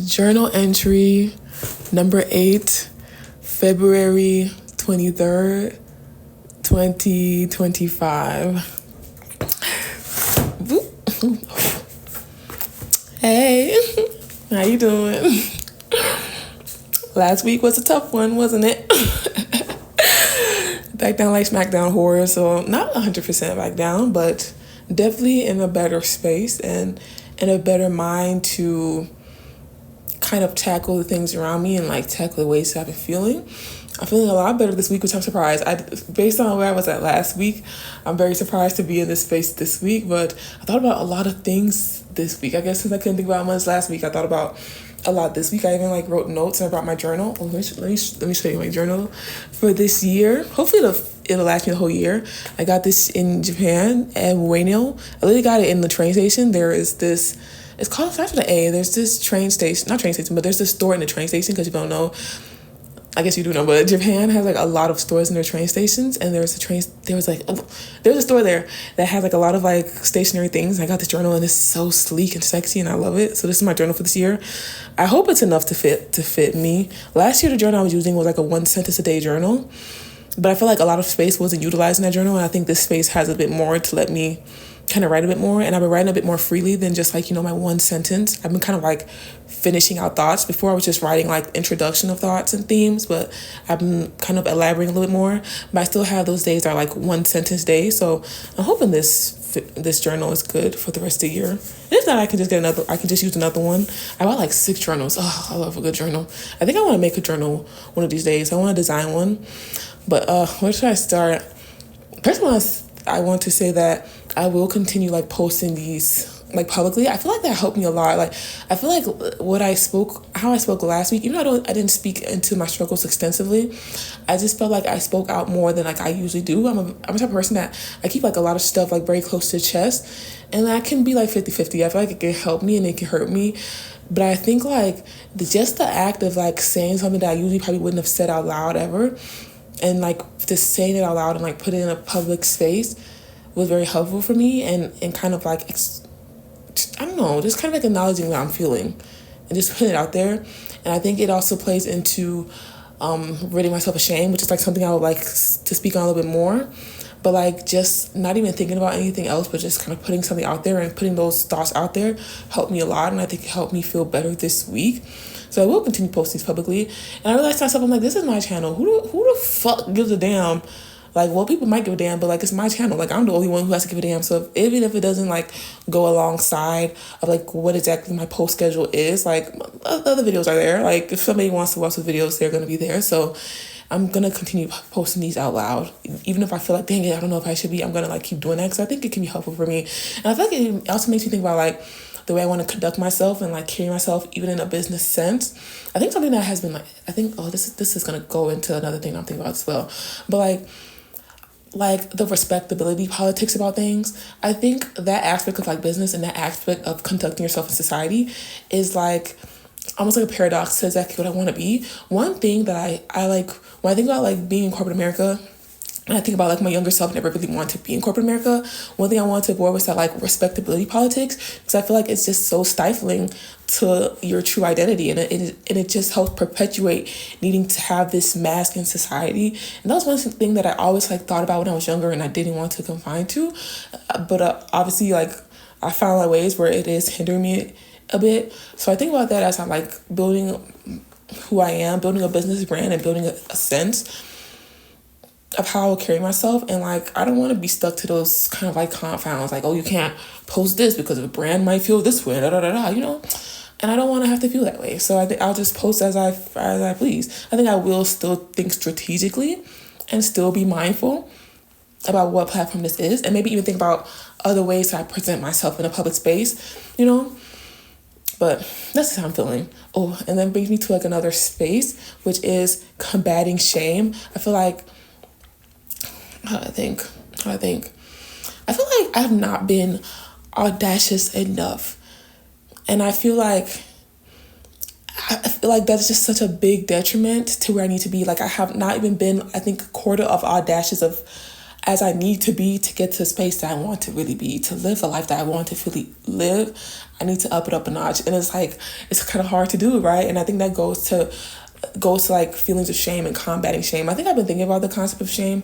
Journal entry number 8, February 23rd, 2025. Hey, how you doing? Last week was a tough one, wasn't it? Back down like SmackDown horror, so not 100% back down, but definitely in a better space and in a better mind to kind of tackle the things around me and like tackle the ways I've been feeling. I'm feeling a lot better this week, which I'm surprised. Based on where I was at last week, I'm very surprised to be in this space this week, but I thought about a lot of things this week. I guess since I couldn't think about much last week, I thought about a lot this week. I even like wrote notes and I brought my journal. Let me show you my journal for this year. Hopefully it'll last me the whole year. I got this in Japan at Ueno. I literally got it in the train station. There is this, it's called, starts with an A. There's this train station, not train station, but there's this store in the train station, because you don't know, I guess you do know, but Japan has like a lot of stores in their train stations, and there's a store there that has like a lot of like stationary things. I got this journal and it's so sleek and sexy and I love it. So this is my journal for this year. I hope it's enough to fit me. Last year the journal I was using was like a 1 sentence a day journal, but I feel like a lot of space wasn't utilized in that journal, and I think this space has a bit more to let me kind of write a bit more, and I've been writing a bit more freely than just like, my 1 sentence. I've been kind of like finishing out thoughts. Before I was just writing like introduction of thoughts and themes, but I've been kind of elaborating a little bit more, but I still have those days that are like 1 sentence days. So I'm hoping this journal is good for the rest of the year. And if not, I can just use another one. I bought like 6 journals. Oh, I love a good journal. I think I want to make a journal one of these days. I want to design one, but where should I start? First one, I want to say that I will continue like posting these like publicly. I feel like that helped me a lot. Like I feel like how I spoke last week, even though I didn't speak into my struggles extensively, I just felt like I spoke out more than like I usually do. I'm a type of person that I keep like a lot of stuff like very close to the chest, and that can be like 50-50. I feel like it can help me and it can hurt me. But I think like just the act of like saying something that I usually probably wouldn't have said out loud ever, and like just saying it out loud and like put it in a public space was very helpful for me, and kind of like, I don't know, just kind of like acknowledging what I'm feeling and just putting it out there. And I think it also plays into ridding myself of shame, which is like something I would like to speak on a little bit more. But like just not even thinking about anything else, but just kind of putting something out there and putting those thoughts out there helped me a lot, and I think it helped me feel better this week. So I will continue posting these publicly. And I realized to myself, I'm like, this is my channel. Who the fuck gives a damn? Like, well, people might give a damn, but like, it's my channel. Like, I'm the only one who has to give a damn. So even if it doesn't like go alongside of like what exactly my post schedule is, like other videos are there. Like if somebody wants to watch the videos, they're going to be there. So I'm going to continue posting these out loud. Even if I feel like, dang it, I don't know if I should be, I'm going to like keep doing that, because I think it can be helpful for me. And I feel like it also makes me think about like the way I want to conduct myself and like carry myself even in a business sense. I think something that has been like, I think, this is going to go into another thing I'm thinking about as well. But like the respectability politics about things, I think that aspect of like business and that aspect of conducting yourself in society is like almost like a paradox to exactly what I want to be. One thing that I like when I think about like being in corporate America, and I think about like my younger self never really wanted to be in corporate America, one thing I wanted to avoid was that like respectability politics, because I feel like it's just so stifling to your true identity, and it just helps perpetuate needing to have this mask in society. And that was one thing that I always like thought about when I was younger, and I didn't want to confine to, but obviously like I found like ways where it is hindering me a bit. So I think about that as I'm like building who I am, building a business brand, and building a sense of how I will carry myself. And like I don't want to be stuck to those kind of like confounds, like, oh, you can't post this because a brand might feel this way, and I don't want to have to feel that way. So I think I'll just post as I please. I think I will still think strategically and still be mindful about what platform this is, and maybe even think about other ways I present myself in a public space, But that's just how I'm feeling. Oh, and then brings me to like another space, which is combating shame. I feel like I feel like I have not been audacious enough. And I feel like that's just such a big detriment to where I need to be. Like I have not even been, I think, a quarter of audacious of as I need to be to get to a space that I want to really be, to live the life that I want to really live. I need to up it up a notch. And it's like, it's kind of hard to do, right? And I think that goes to like feelings of shame and combating shame. I think I've been thinking about the concept of shame.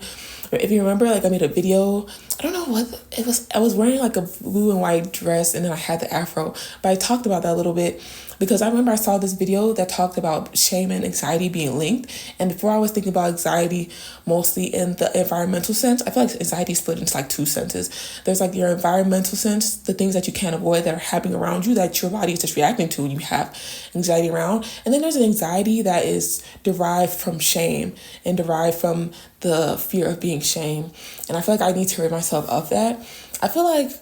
If you remember, like I made a video, I don't know what it was. I was wearing like a blue and white dress and then I had the afro, but I talked about that a little bit because I remember I saw this video that talked about shame and anxiety being linked. And before I was thinking about anxiety mostly in the environmental sense, I feel like anxiety is split into like two senses. There's like your environmental sense, the things that you can't avoid that are happening around you that your body is just reacting to and you have anxiety around. And then there's an anxiety that is derived from shame and derived from the fear of being shamed. And I feel like I need to rid myself of that. I feel like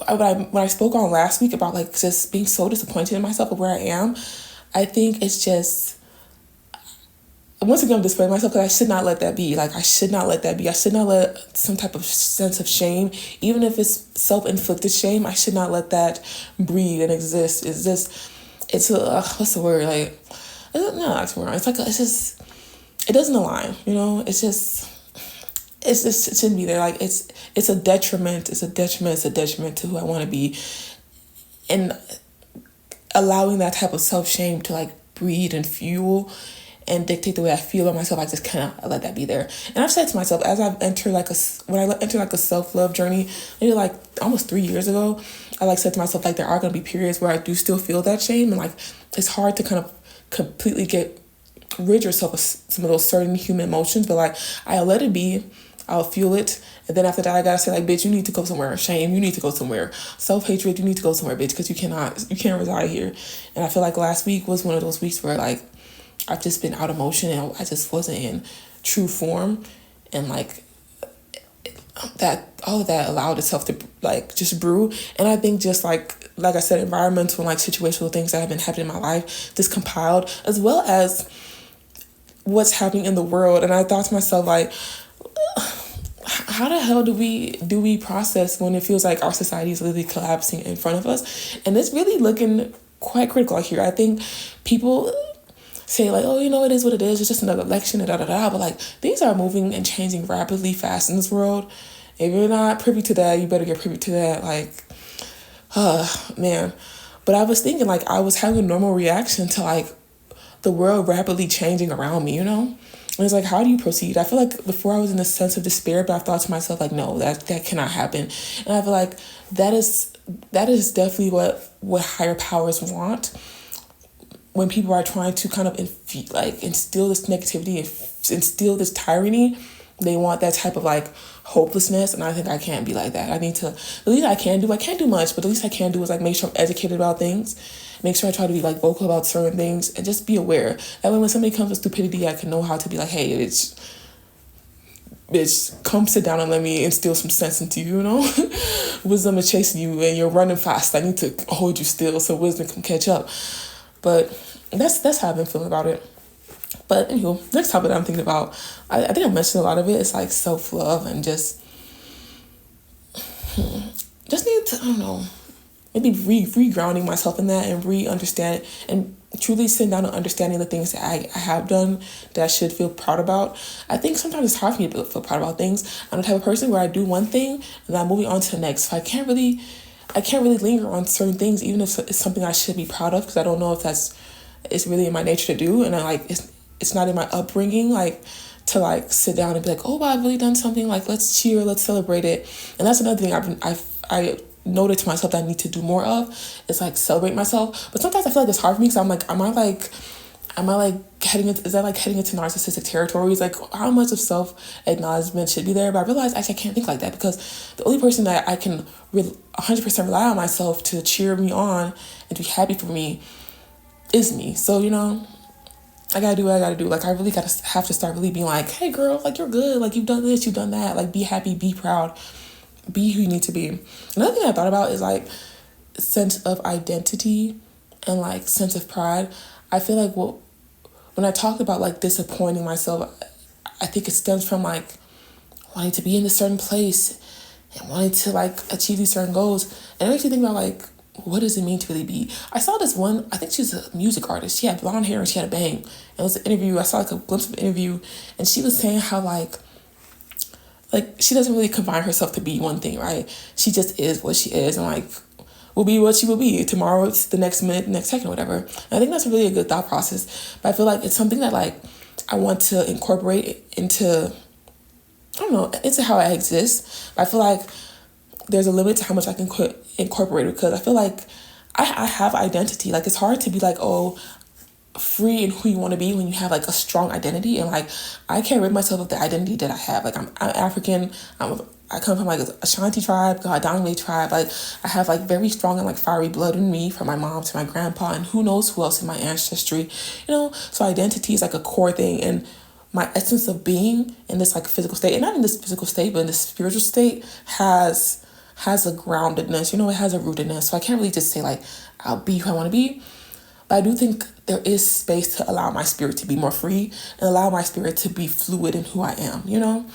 when I spoke on last week about like just being so disappointed in myself of where I am, I think it's just, once again, I'm displaying myself because I should not let that be. Like, I should not let that be. I should not let some type of sense of shame, even if it's self-inflicted shame, I should not let that breed and exist. It's a, what's the word? Like, no, that's wrong. It's like, it's just, it doesn't align, you know? It's just, it shouldn't be there. Like, it's a detriment to who I want to be. And allowing that type of self-shame to like breed and fuel and dictate the way I feel about myself, I just cannot let that be there. And I've said to myself, as I've entered when I entered like a self-love journey, maybe like almost 3 years ago, I like said to myself, like, there are going to be periods where I do still feel that shame. And like, it's hard to kind of completely rid yourself of some of those certain human emotions, but like, I'll let it be. I'll feel it. And then after that, I gotta say, like, bitch, you need to go somewhere. Shame, you need to go somewhere. Self-hatred, you need to go somewhere, bitch, because you can't reside here. And I feel like last week was one of those weeks where like I've just been out of motion and I just wasn't in true form. And like that, all of that allowed itself to like just brew. And I think just like I said, environmental and like situational things that have been happening in my life just compiled, as well as what's happening in the world. And I thought to myself, like, how the hell do we process when it feels like our society is literally collapsing in front of us? And it's really looking quite critical here. I think people say like, oh, you know, it is what it is. It's just another election, and da-da-da. But like, things are moving and changing rapidly fast in this world. If you're not privy to that, you better get privy to that. Like, man. But I was thinking, like, I was having a normal reaction to like the world rapidly changing around me, you know? And it's like, how do you proceed? I feel like before I was in a sense of despair, but I thought to myself, like, no, that cannot happen. And I feel like that is definitely what higher powers want. When people are trying to kind of instill this negativity, instill this tyranny, they want that type of like hopelessness. And I think I can't be like that. I need to, the least I can't do much, but the least I can do is like make sure I'm educated about things. Make sure I try to be like vocal about certain things and just be aware. That way when somebody comes with stupidity, I can know how to be like, hey, bitch, come sit down and let me instill some sense into you, you know? Wisdom is chasing you and you're running fast. I need to hold you still so wisdom can catch up. But that's how I've been feeling about it. But anywho, next topic that I'm thinking about, I think I mentioned a lot of it. It's like self-love and just need to, I don't know, maybe re-grounding myself in that and re-understand and truly sitting down and understanding the things that I have done that I should feel proud about. I think sometimes it's hard for me to feel proud about things. I'm the type of person where I do one thing and then I'm moving on to the next. So I can't really linger on certain things, even if it's something I should be proud of, because I don't know if it's really in my nature to do. And it's not in my upbringing, like, to like sit down and be like, oh, wow, I've really done something, like, let's cheer, let's celebrate it. And that's another thing I noted to myself that I need to do more of, is like celebrate myself. But sometimes I feel like it's hard for me because I'm like, am I heading into narcissistic territories? Like, how much of self-acknowledgement should be there? But I realized actually I can't think like that, because the only person that I can 100% rely on myself to cheer me on and to be happy for me is me. So, you know, I gotta do what I gotta do. Like, I really have to start really being like, hey girl, like, you're good. Like, you've done this, you've done that. Like, be happy, be proud, be who you need to be. Another thing I thought about is like sense of identity and like sense of pride. I feel like when I talk about like disappointing myself, I think it stems from like wanting to be in a certain place and wanting to like achieve these certain goals. And it makes me think about like what does it mean to really be? I saw this one, I think she's a music artist. She had blonde hair and she had a bang. It was an interview. I saw like a glimpse of an interview, and she was saying how like she doesn't really confine herself to be one thing, right? She just is what she is, and like will be what she will be. Tomorrow it's the next minute, the next second, or whatever. And I think that's really a good thought process. But I feel like it's something that like I want to incorporate into, I don't know, into how I exist. But I feel like there's a limit to how much I can incorporate it, because I feel like I have identity. Like it's hard to be like, oh, free in who you want to be when you have like a strong identity, and like I can't rid myself of the identity that I have. Like I'm African. I come from like a Ashanti tribe, Godangme tribe. Like I have like very strong and like fiery blood in me from my mom to my grandpa, and who knows who else in my ancestry, you know. So identity is like a core thing, and my essence of being in this like physical state, and not in this physical state, but in this spiritual state, has a groundedness, you know, it has a rootedness. So I can't really just say like I'll be who I want to be. But I do think there is space to allow my spirit to be more free and allow my spirit to be fluid in who I am, you know?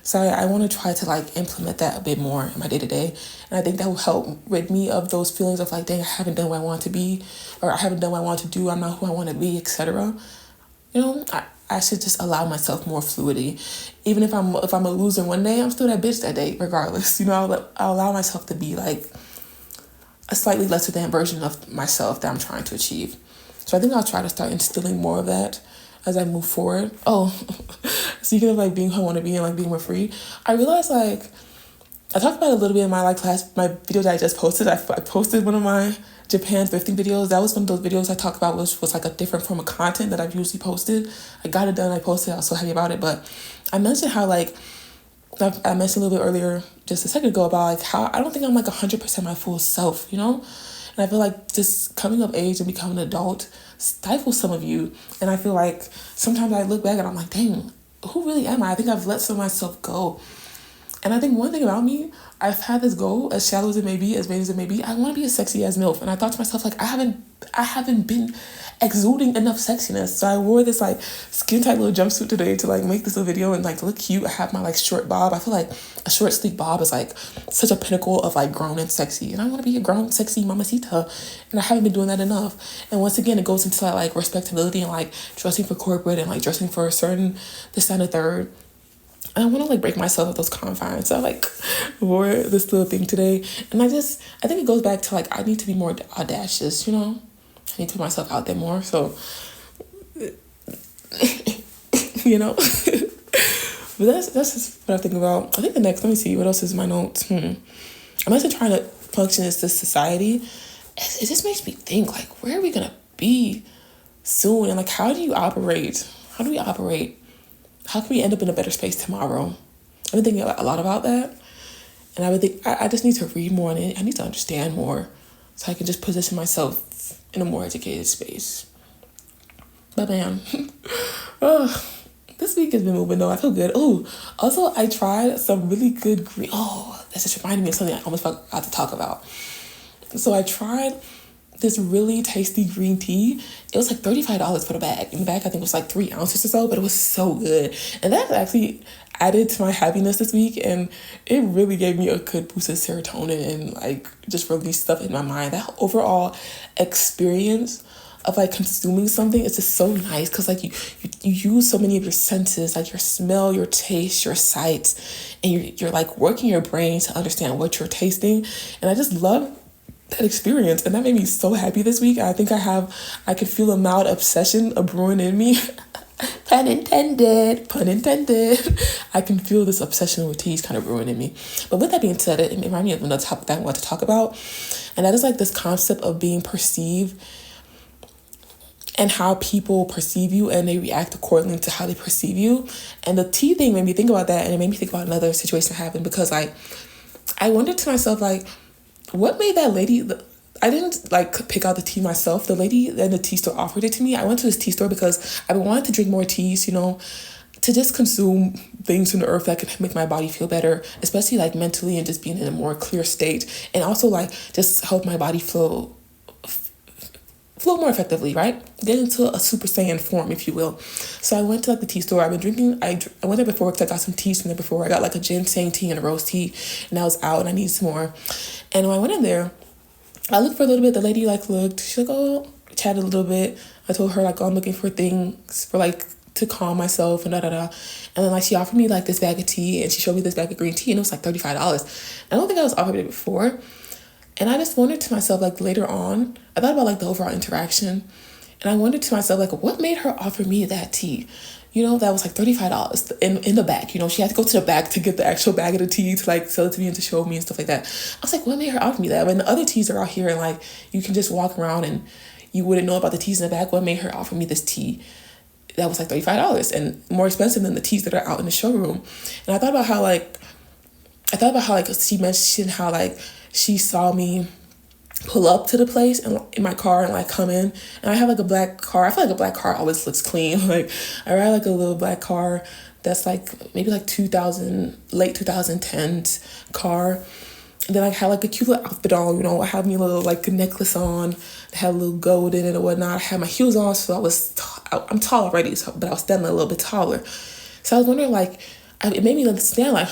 So I want to try to like implement that a bit more in my day to day. And I think that will help rid me of those feelings of like, dang, I haven't done what I want to be, or I haven't done what I want to do, I'm not who I want to be, etc. You know, I should just allow myself more fluidity. Even if I'm a loser one day, I'm still that bitch that day, regardless. You know, I'll allow myself to be like a slightly lesser than version of myself that I'm trying to achieve. So I think I'll try to start instilling more of that as I move forward. Oh, speaking of like being who I want to be and like being more free, I realized like I talked about it a little bit in my like my video that I just posted. I posted one of my Japan thrifting videos. That was one of those videos I talked about, which was like a different form of content that I've usually posted. I got it done. I posted. I was so happy about it. But I mentioned how like I mentioned a little bit earlier, just a second ago, about like how I don't think I'm like 100% my full self, you know? And I feel like just coming of age and becoming an adult stifles some of you. And I feel like sometimes I look back and I'm like, dang, who really am I? I think I've let some of myself go. And I think one thing about me, I've had this goal, as shallow as it may be, as vain as it may be, I want to be a sexy as MILF. And I thought to myself, like, I haven't been exuding enough sexiness. So I wore this like skin tight little jumpsuit today to like make this little video and like to look cute. I have my like short bob. I feel like a short sleek bob is like such a pinnacle of like grown and sexy. And I want to be a grown, sexy mamacita. And I haven't been doing that enough. And once again, it goes into that like respectability and like dressing for corporate and like dressing for a certain this, that, and the third. I want to like break myself of those confines. So I like wore this little thing today. And I think it goes back to like, I need to be more audacious, you know? I need to put myself out there more. So, you know? But that's just what I think about. I think the next, let me see, what else is my notes? I'm also trying to function as this society. It just makes me think like, where are we going to be soon? And like, how do you operate? How do we operate? How can we end up in a better space tomorrow? I've been thinking a lot about that. And I would think I just need to read more on it. I need to understand more so I can just position myself in a more educated space. But man, this week has been moving though. I feel good. Oh, also I tried some really good green. Oh, that just reminded me of something I almost forgot to talk about. So I tried this really tasty green tea. It was like $35 for the bag. And the bag I think was like 3 ounces or so, but it was so good. And that actually added to my happiness this week, and it really gave me a good boost of serotonin and like just released stuff in my mind. That overall experience of like consuming something is just so nice, because like you use so many of your senses, like your smell, your taste, your sight, and you're like working your brain to understand what you're tasting. And I just love that experience, and that made me so happy this week. I think I could feel a mild obsession brewing in me. Pun intended. I can feel this obsession with teas kind of brewing in me. But with that being said, it reminded me of another topic that I want to talk about, and that is like this concept of being perceived and how people perceive you, and they react accordingly to how they perceive you. And the tea thing made me think about that, and it made me think about another situation that happened, because like I wondered to myself, like, what made that lady, I didn't like pick out the tea myself. The lady in the tea store offered it to me. I went to this tea store because I've been wanting to drink more teas, you know, to just consume things from the earth that could make my body feel better, especially like mentally, and just being in a more clear state, and also like just help my body flow more effectively, right? Get into a Super Saiyan form, if you will. So I went to like the tea store. I've been drinking, I went there before because I got some teas from there before. I got like a ginseng tea and a rose tea, and I was out and I needed some more. And when I went in there, I looked for a little bit. The lady like looked. She's like, oh, chatted a little bit. I told her like, oh, I'm looking for things for like to calm myself and da da da. And then like she offered me like this bag of tea, and she showed me this bag of green tea, and it was like $35. I don't think I was offered it before. And I just wondered to myself, like later on, I thought about like the overall interaction. And I wondered to myself, like, what made her offer me that tea? That was like $35 in the bag. She had to go to the back to get the actual bag of the tea to like sell it to me and to show me and stuff like that. I was like, what made her offer me that? When the other teas are out here and like you can just walk around and you wouldn't know about the teas in the back, what made her offer me this tea that was like $35 and more expensive than the teas that are out in the showroom? And I thought about how she mentioned how like she saw me pull up to the place and in my car and like come in, and I have like a black car. I feel like a black car always looks clean. Like I ride like a little black car that's like maybe like 2000 late 2010s car. And then I had like a cute little outfit on, I had me a little like necklace on, I had a little gold in it and whatnot. I had my heels on, so I'm tall already, but I was standing a little bit taller. So I was wondering like, it made me understand like,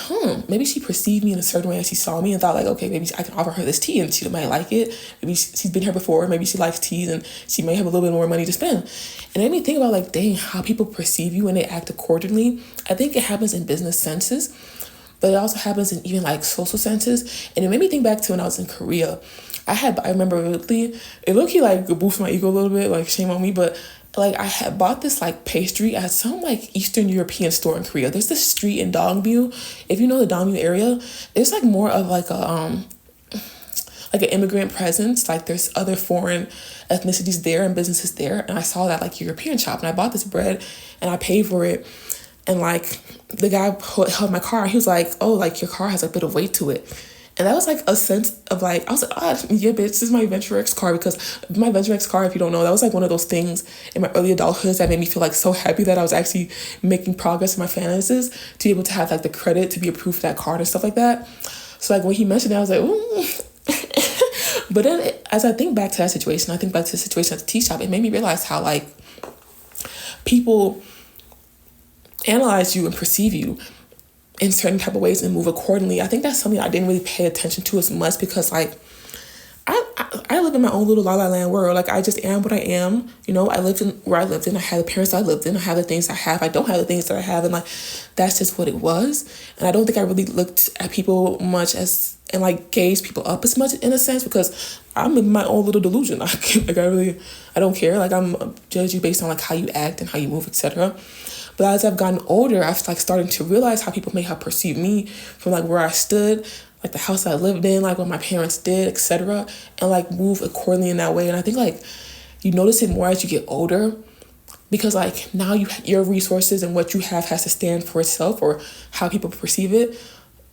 maybe she perceived me in a certain way as she saw me and thought like, okay, maybe I can offer her this tea and she might like it. Maybe she's been here before, maybe she likes teas and she may have a little bit more money to spend. And it made me think about like, dang, how people perceive you when they act accordingly. I think it happens in business senses, but it also happens in even like social senses. And it made me think back to when I was in Korea. I remember it looked like boosted my ego a little bit, like shame on me, but like I had bought this like pastry at some like Eastern European store in Korea. There's this street in Dongbu. If you know the Dongbu area, it's like more of like a like an immigrant presence. Like there's other foreign ethnicities there and businesses there. And I saw that like European shop, and I bought this bread and I paid for it. And like the guy who held my car, he was like, oh, like your car has a bit of weight to it. And that was like a sense of like, I was like, yeah, bitch, this is my Venture X car. Because my Venture X car, if you don't know, that was like one of those things in my early adulthood that made me feel like so happy that I was actually making progress in my finances to be able to have like the credit to be approved for that card and stuff like that. So like when he mentioned that, I was like, ooh. But then as I think back to that situation, I think back to the situation at the tea shop, it made me realize how like people analyze you and perceive you in certain type of ways and move accordingly. I think that's something I didn't really pay attention to as much because like I live in my own little la la land world. Like I just am what I am. I lived in where I lived in. I had the parents I lived in. I have the things I have. I don't have the things that I have, and like that's just what it was. And I don't think I really looked at people much as and like gaze people up as much in a sense because I'm in my own little delusion. I don't care. Like I'm judge you based on like how you act and how you move, etc. But as I've gotten older, I've like starting to realize how people may have perceived me from like where I stood, like the house I lived in, like what my parents did, etc. And like move accordingly in that way. And I think like you notice it more as you get older because like now your resources and what you have has to stand for itself or how people perceive it.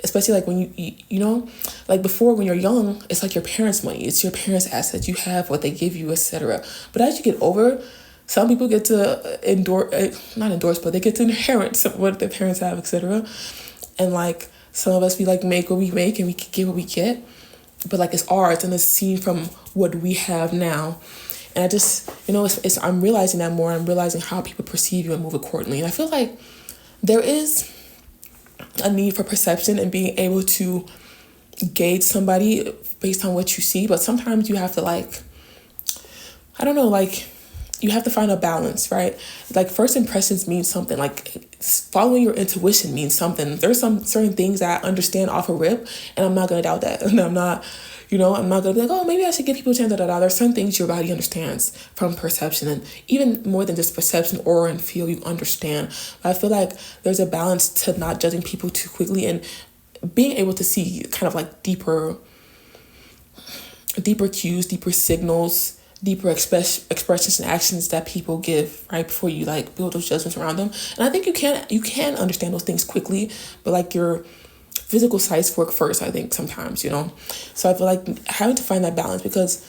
Especially like when you like before when you're young, it's like your parents' money. It's your parents' assets. You have what they give you, etc. But as you get older, some people get to not endorse, but they get to inherit what their parents have, etc. And like some of us, we like make what we make and we get what we get. But like it's ours and it's seen from what we have now. And I just, I'm realizing that more. I'm realizing how people perceive you and move accordingly. And I feel like there is a need for perception and being able to gauge somebody based on what you see. But sometimes you have to like, I don't know, like you have to find a balance, right? Like first impressions mean something. Like following your intuition means something. There's some certain things that I understand off a rip, and I'm not gonna doubt that. And I'm not gonna be like, oh, maybe I should give people a chance. There's some things your body understands from perception, and even more than just perception, aura and feel. You understand. But I feel like there's a balance to not judging people too quickly and being able to see kind of like deeper cues, deeper signals, deeper expressions and actions that people give right before you like build those judgments around them. And I think you can understand those things quickly, but like your physical sights work first, I think sometimes, So I feel like having to find that balance because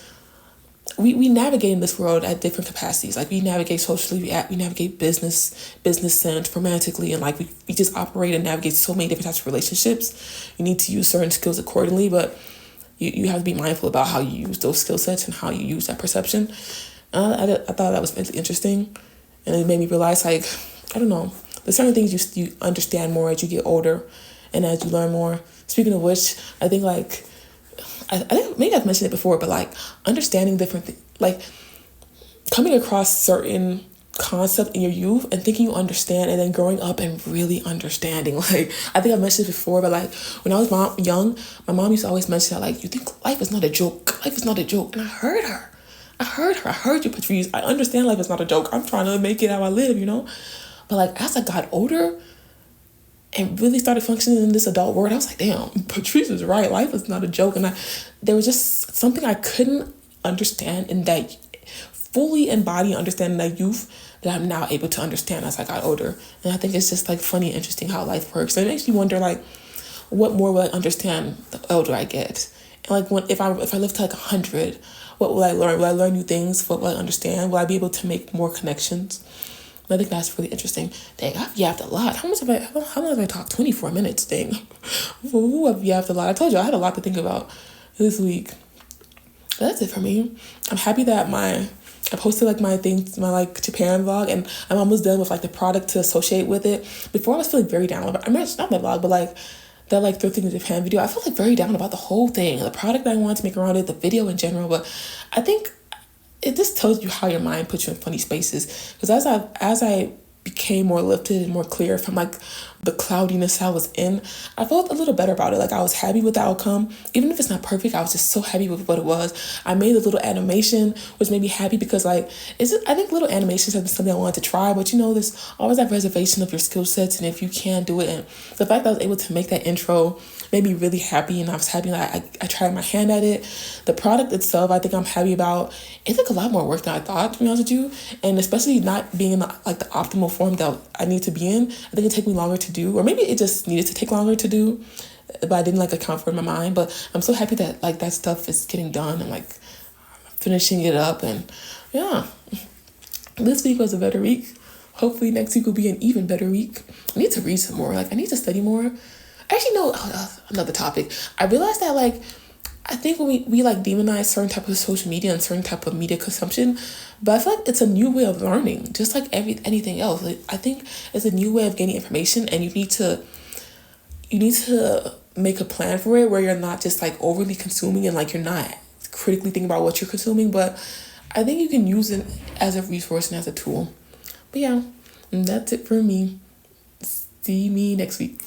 we navigate in this world at different capacities. Like we navigate socially, we navigate business sense, romantically, and like we just operate and navigate so many different types of relationships. You need to use certain skills accordingly, but you have to be mindful about how you use those skill sets and how you use that perception. I thought that was really interesting. And it made me realize, like, I don't know, there's certain things you understand more as you get older and as you learn more. Speaking of which, I think, like, I think maybe I've mentioned it before, but like understanding different things, like coming across certain concept in your youth and thinking you understand, and then growing up and really understanding. Like I think I've mentioned it before, but like when I was young, my mom used to always mention that, like, you think life is not a joke. Life is not a joke. And I heard her. I heard you, Patrice. I understand life is not a joke. I'm trying to make it how I live, you know? But like as I got older and really started functioning in this adult world, I was like, damn, Patrice is right. Life is not a joke. And there was just something I couldn't understand in that, fully embody and understand in that youth, that I'm now able to understand as I got older. And I think it's just like funny and interesting how life works. And it makes me wonder, like, what more will I understand the older I get? And like if I live to like 100, what will I learn? Will I learn new things? What will I understand? Will I be able to make more connections? I think that's really interesting. Dang, I've yapped a lot. How long have I talked? 24 minutes, dang. Ooh, I've yapped a lot. I told you I had a lot to think about this week. But that's it for me. I'm happy that I posted like my things, my like Japan vlog, and I'm almost done with like the product to associate with it. Before I was feeling very down about, I mean, it's not my vlog, but like that like thrifting in Japan video, I felt like very down about the whole thing, the product that I wanted to make around it, the video in general. But I think it just tells you how your mind puts you in funny spaces. Because as I became more lifted and more clear from like the cloudiness I was in, I felt a little better about it. Like I was happy with the outcome. Even if it's not perfect, I was just so happy with what it was. I made a little animation, which made me happy because like, I think little animations have been something I wanted to try, but you know, there's always that reservation of your skill sets and if you can do it. And the fact that I was able to make that intro made me really happy, and I was happy that I tried my hand at it. The product itself, I think I'm happy about. It took a lot more work than I thought, to be honest with you, and especially not being in the optimal form that I need to be in. I think it took me longer to do, or maybe it just needed to take longer to do, but I didn't account for it in my mind. But I'm so happy that that stuff is getting done and finishing it up. And yeah, this week was a better week. Hopefully next week will be an even better week. I need to read some more. I need to study more. Actually, no, another topic. I realized that I think when we demonize certain type of social media and certain type of media consumption, but I feel like it's a new way of learning, just like anything else. I think it's a new way of gaining information, and you need to make a plan for it where you're not just overly consuming and you're not critically thinking about what you're consuming. But I think you can use it as a resource and as a tool. But yeah, that's it for me. See me next week.